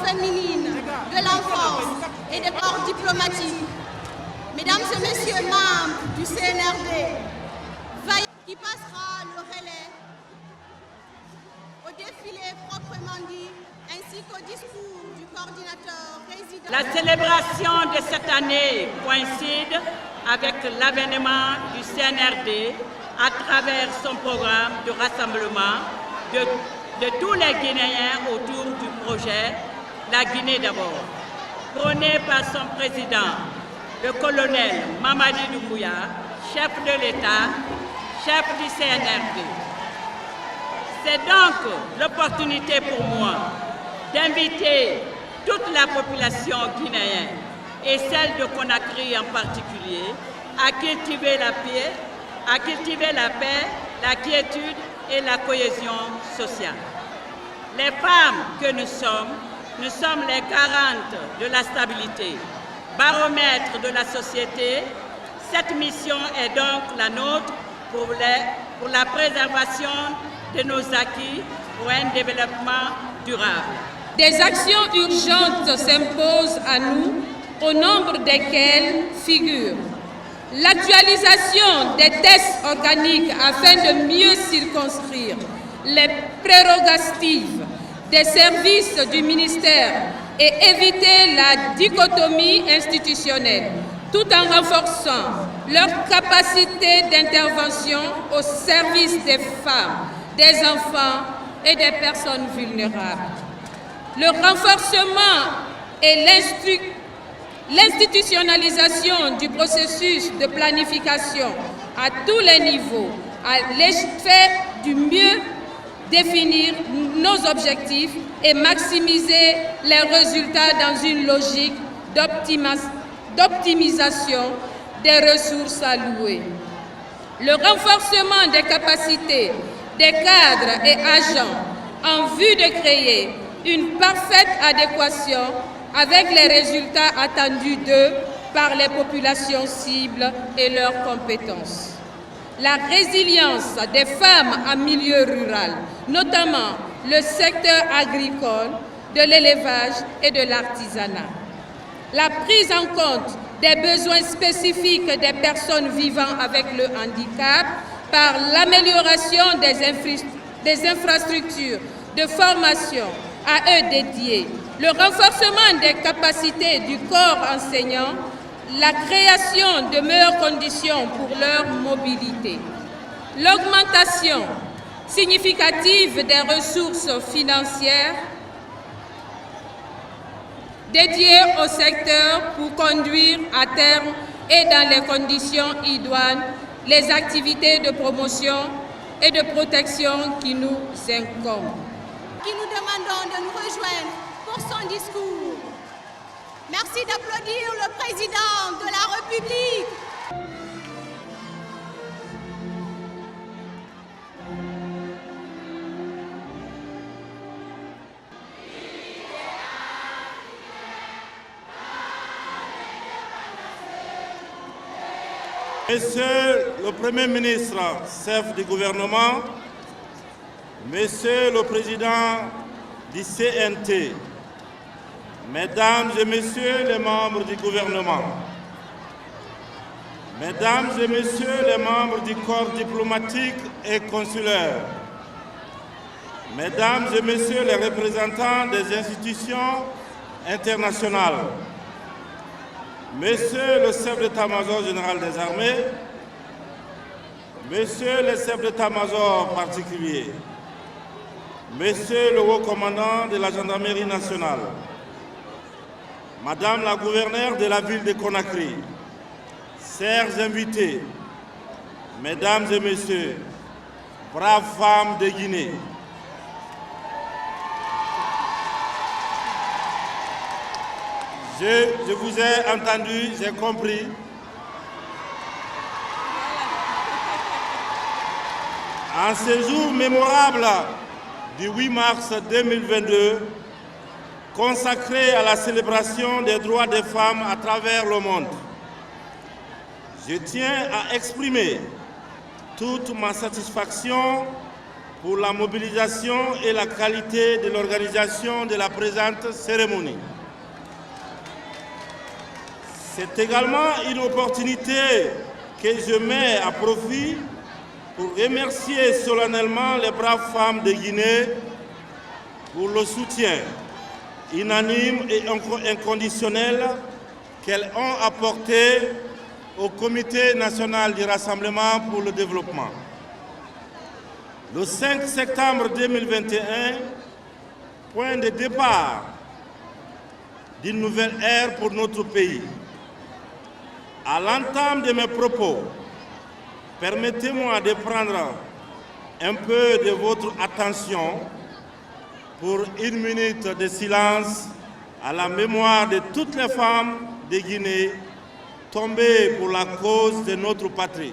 féminine de l'enfance et des corps diplomatiques. Mesdames et messieurs membres du CNRD, qui passera le relais au défilé proprement dit, ainsi qu'au discours du coordinateur résident. La célébration de cette année coïncide avec l'avènement du CNRD à travers son programme de rassemblement de tous les Guinéens autour du projet La Guinée d'abord, prôné par son président, le colonel Mamadi Doumbouya, chef de l'État, chef du CNRD. C'est donc l'opportunité pour moi d'inviter toute la population guinéenne et celle de Conakry en particulier à cultiver la paix, la quiétude et la cohésion sociale. Les femmes que nous sommes les garantes de la stabilité, baromètre de la société. Cette mission est donc la nôtre pour la préservation de nos acquis pour un développement durable. Des actions urgentes s'imposent à nous, au nombre desquelles figurent l'actualisation des tests organiques afin de mieux circonscrire les prérogatives des services du ministère et éviter la dichotomie institutionnelle, tout en renforçant leur capacité d'intervention au service des femmes, des enfants et des personnes vulnérables. Le renforcement et L'institutionnalisation du processus de planification à tous les niveaux a l'effet de mieux définir nos objectifs et maximiser les résultats dans une logique d'optimisation des ressources allouées. Le renforcement des capacités des cadres et agents en vue de créer une parfaite adéquation avec les résultats attendus d'eux par les populations cibles et leurs compétences. La résilience des femmes en milieu rural, notamment le secteur agricole, de l'élevage et de l'artisanat. La prise en compte des besoins spécifiques des personnes vivant avec le handicap par l'amélioration des infrastructures de formation à eux dédiées, le renforcement des capacités du corps enseignant, la création de meilleures conditions pour leur mobilité, l'augmentation significative des ressources financières dédiées au secteur pour conduire à terme et dans les conditions idoines les activités de promotion et de protection qui nous incombent. Qui nous demandons de nous rejoindre pour son discours. Merci d'applaudir le président de la République. Monsieur le Premier ministre, chef du gouvernement, Monsieur le Président du CNT, Mesdames et Messieurs les membres du gouvernement, Mesdames et Messieurs les membres du corps diplomatique et consulaire, Mesdames et Messieurs les représentants des institutions internationales, Monsieur le chef d'état-major général des armées, Monsieur le chef d'état-major particulier, Monsieur le haut commandant de la gendarmerie nationale, Madame la gouverneure de la ville de Conakry, chers invités, Mesdames et Messieurs, braves femmes de Guinée, je vous ai entendu, j'ai compris. En ce jour mémorable du 8 mars 2022, consacré à la célébration des droits des femmes à travers le monde, je tiens à exprimer toute ma satisfaction pour la mobilisation et la qualité de l'organisation de la présente cérémonie. C'est également une opportunité que je mets à profit pour remercier solennellement les braves femmes de Guinée pour le soutien unanime et inconditionnel qu'elles ont apporté au Comité national du Rassemblement pour le développement. Le 5 septembre 2021, point de départ d'une nouvelle ère pour notre pays. À l'entame de mes propos, permettez-moi de prendre un peu de votre attention pour une minute de silence à la mémoire de toutes les femmes de Guinée tombées pour la cause de notre patrie.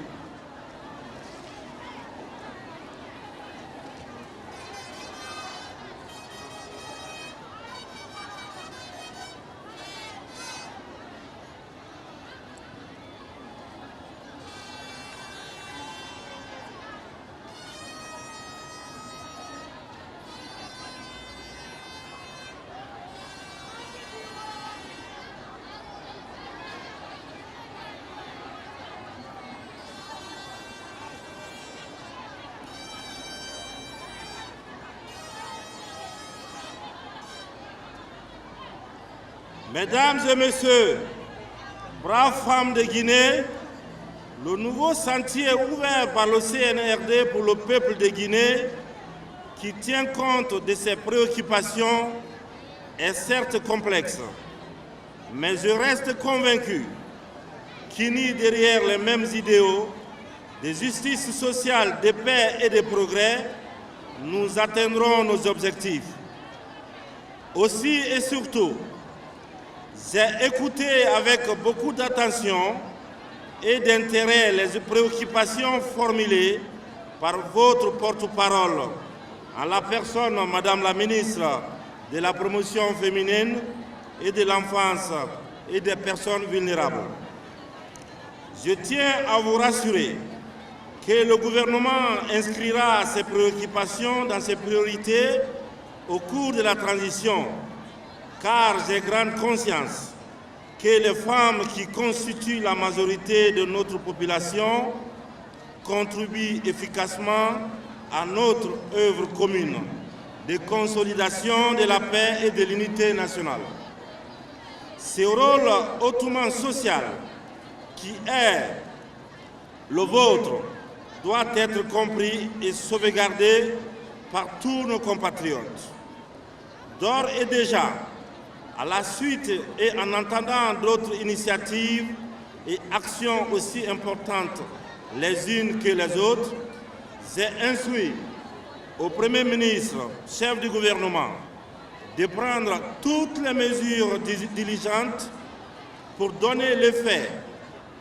Mesdames et Messieurs, braves femmes de Guinée, le nouveau sentier ouvert par le CNRD pour le peuple de Guinée, qui tient compte de ses préoccupations, est certes complexe, mais je reste convaincu qu'unis derrière les mêmes idéaux de justice sociale, de paix et de progrès, nous atteindrons nos objectifs. Aussi et surtout, j'ai écouté avec beaucoup d'attention et d'intérêt les préoccupations formulées par votre porte-parole, en la personne, Madame la ministre de la Promotion féminine et de l'enfance et des personnes vulnérables. Je tiens à vous rassurer que le gouvernement inscrira ces préoccupations dans ses priorités au cours de la transition, car j'ai grande conscience que les femmes qui constituent la majorité de notre population contribuent efficacement à notre œuvre commune de consolidation de la paix et de l'unité nationale. Ce rôle hautement social qui est le vôtre doit être compris et sauvegardé par tous nos compatriotes. D'ores et déjà, à la suite et en entendant d'autres initiatives et actions aussi importantes les unes que les autres, j'ai instruit au Premier ministre, chef du gouvernement, de prendre toutes les mesures diligentes pour donner l'effet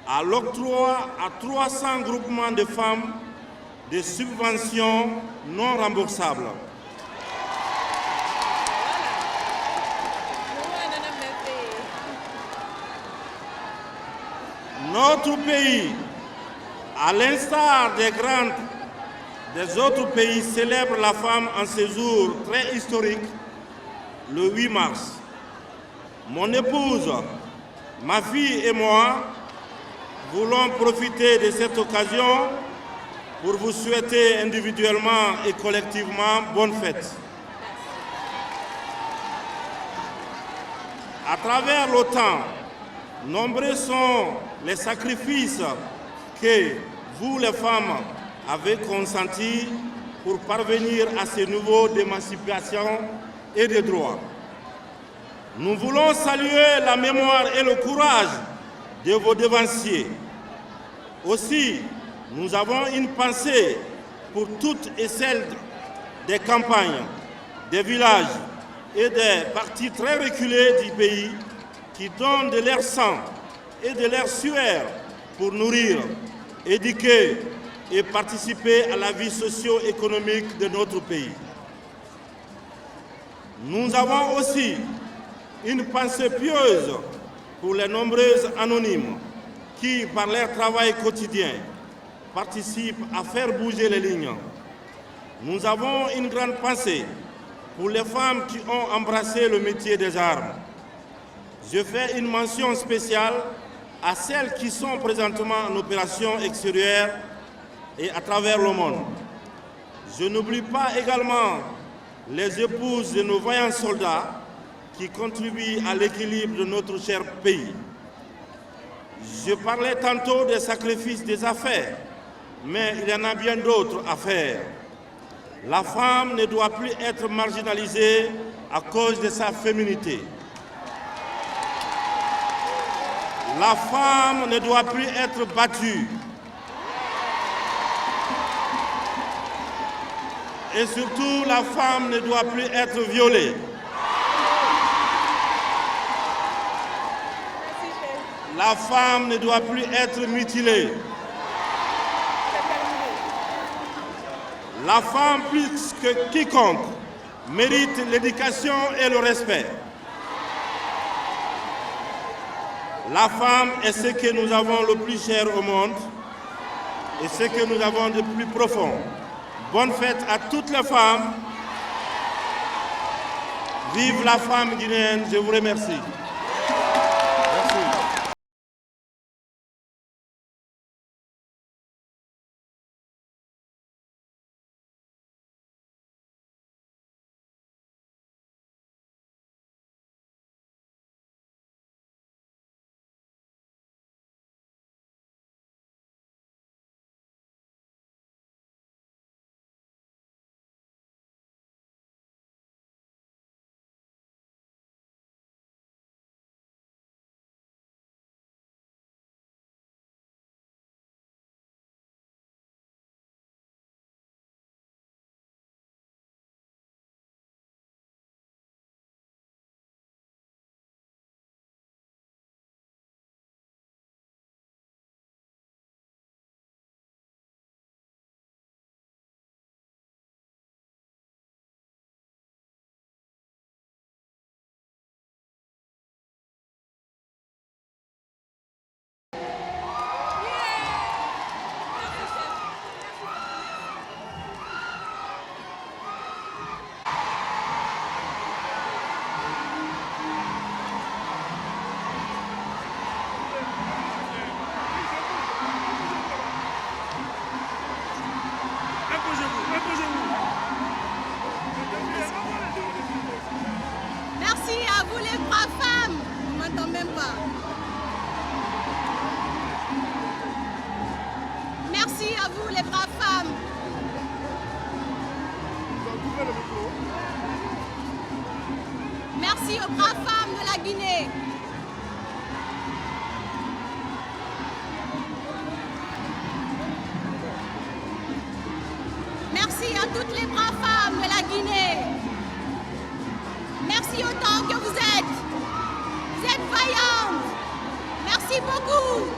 à l'octroi à 300 groupements de femmes de subventions non remboursables. Notre pays, à l'instar des autres pays, célèbre la femme en ce jour très historique, le 8 mars. Mon épouse, ma fille et moi voulons profiter de cette occasion pour vous souhaiter individuellement et collectivement bonne fête. À travers le temps, nombreux sont les sacrifices que vous, les femmes, avez consentis pour parvenir à ce niveau d'émancipation et de droits. Nous voulons saluer la mémoire et le courage de vos devanciers. Aussi, nous avons une pensée pour toutes et celles des campagnes, des villages et des parties très reculées du pays qui donnent de leur sang et de leur sueur pour nourrir, éduquer et participer à la vie socio-économique de notre pays. Nous avons aussi une pensée pieuse pour les nombreuses anonymes qui, par leur travail quotidien, participent à faire bouger les lignes. Nous avons une grande pensée pour les femmes qui ont embrassé le métier des armes. Je fais une mention spéciale à celles qui sont présentement en opération extérieure et à travers le monde. Je n'oublie pas également les épouses de nos vaillants soldats qui contribuent à l'équilibre de notre cher pays. Je parlais tantôt des sacrifices des affaires, mais il y en a bien d'autres à faire. La femme ne doit plus être marginalisée à cause de sa féminité. La femme ne doit plus être battue. Et surtout, la femme ne doit plus être violée. La femme ne doit plus être mutilée. La femme, plus que quiconque, mérite l'éducation et le respect. La femme est ce que nous avons le plus cher au monde et ce que nous avons de plus profond. Bonne fête à toutes les femmes. Vive la femme guinéenne, je vous remercie. Merci aux braves femmes de la Guinée. Merci à toutes les braves femmes de la Guinée. Merci autant que vous êtes. Vous êtes vaillantes. Merci beaucoup.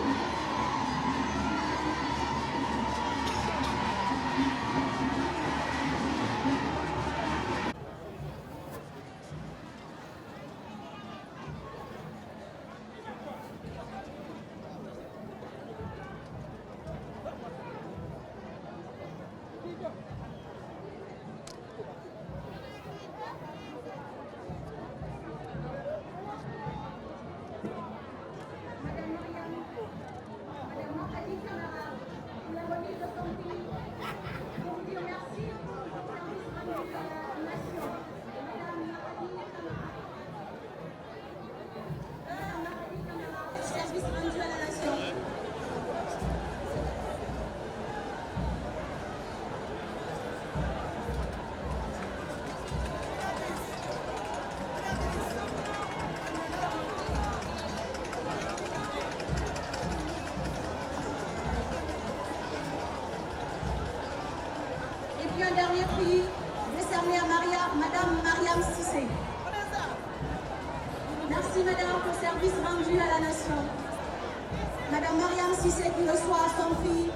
Et puis un dernier prix décerné à Madame Mariam Cissé. Merci Madame pour service rendu à la nation. Madame Mariam Cissé qui reçoit son prix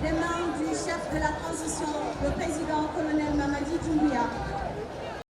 des mains du chef de la transition, le président colonel Mamadi Doumbouya.